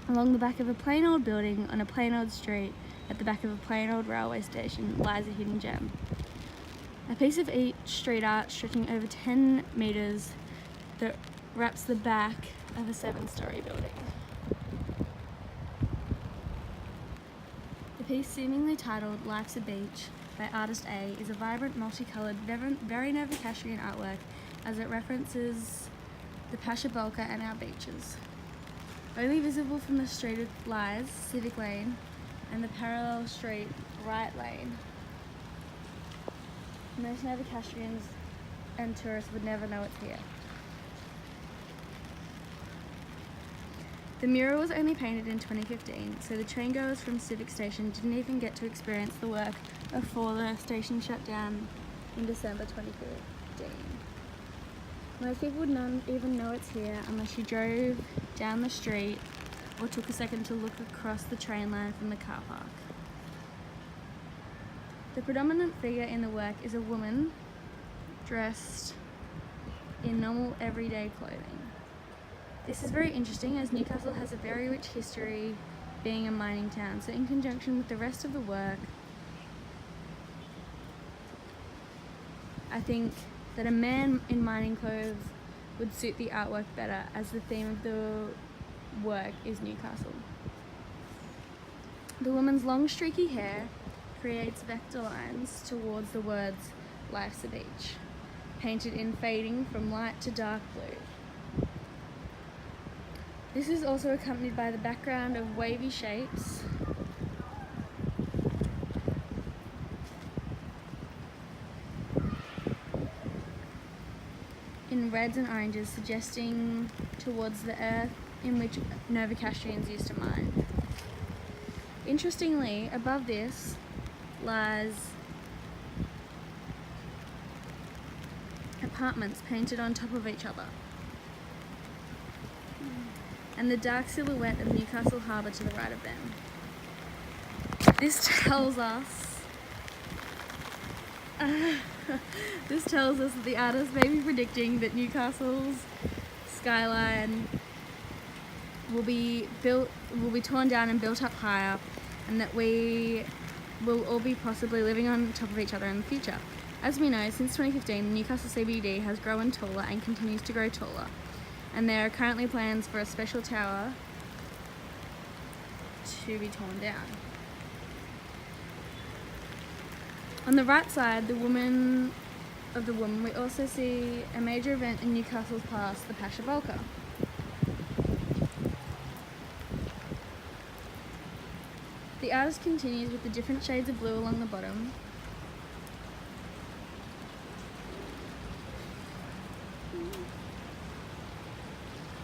Along the back of a plain old building on a plain old street at the back of a plain old railway station lies a hidden gem. A piece of each street art stretching over 10 metres that wraps the back of a 7-storey building. The piece, seemingly titled Life's a Beach by artist A, is a vibrant, multicoloured, very Novocastrian artwork as it references the Pasha Balka and our beaches. Only visible from the street lies Civic Lane and the parallel street Right Lane. Most Novocastrians and tourists would never know it's here. The mural was only painted in 2015, so the train goers from Civic Station didn't even get to experience the work before the station shut down in December 2015. Most people would not even know it's here unless you drove down the street or took a second to look across the train line from the car park. The predominant figure in the work is a woman dressed in normal everyday clothing. This is very interesting as Newcastle has a very rich history being a mining town, so in conjunction with the rest of the work, I think that a man in mining clothes would suit the artwork better as the theme of the work is Newcastle. The woman's long streaky hair creates vector lines towards the words Life's a Beach, painted in fading from light to dark blue. This is also accompanied by the background of wavy shapes in reds and oranges, suggesting towards the earth in which Novocastrians used to mine. Interestingly, above this lies apartments painted on top of each other, and the dark silhouette of Newcastle Harbour to the right of them. This tells us that the artist may be predicting that Newcastle's skyline will be torn down and built up higher, and that we will all be possibly living on top of each other in the future. As we know, since 2015, Newcastle CBD has grown taller and continues to grow taller, and there are currently plans for a special tower to be torn down. On the right side, the woman, we also see a major event in Newcastle's past, the Pasha Balka. The artist continues with the different shades of blue along the bottom.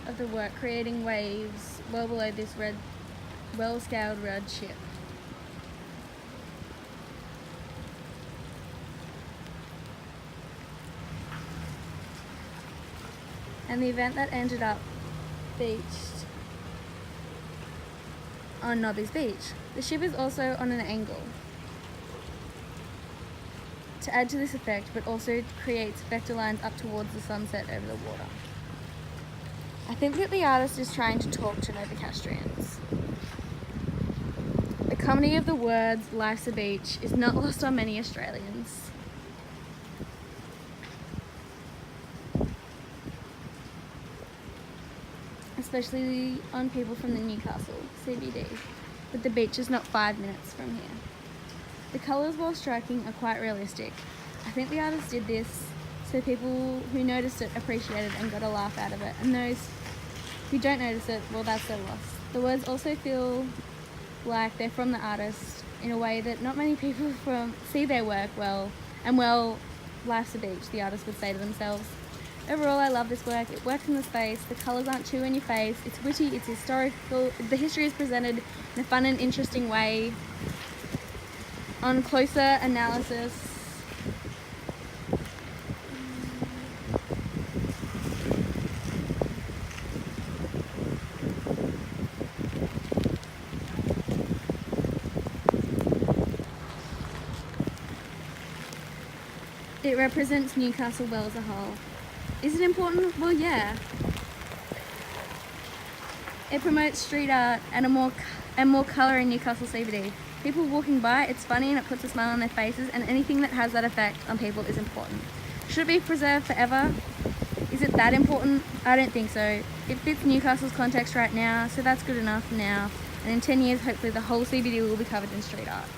Of the work, creating waves well below this well-scaled red ship. And the event that ended up beached on Nobby's Beach. The ship is also on an angle to add to this effect, but also creates vector lines up towards the sunset over the water. I think that the artist is trying to talk to Novocastrians. The comedy of the words "Life's a Beach" is not lost on many Australians. Especially on people from the Newcastle CBD, but the beach is not 5 minutes from here. The colours, while striking, are quite realistic. I think the artist did this so people who noticed it appreciated and got a laugh out of it, and those who don't notice it, well, that's their loss. The words also feel like they're from the artist in a way that not many people see their work well, and well, life's a beach, the artist would say to themselves. Overall, I love this work. It works in the space, the colours aren't too in your face, it's witty, it's historical, the history is presented in a fun and interesting way. On closer analysis, it represents Newcastle well as a whole. Is it important? Well, yeah. It promotes street art and more colour in Newcastle CBD. People walking by, it's funny and it puts a smile on their faces, and anything that has that effect on people is important. Should it be preserved forever? Is it that important? I don't think so. It fits Newcastle's context right now, so that's good enough now. And in 10 years, hopefully the whole CBD will be covered in street art.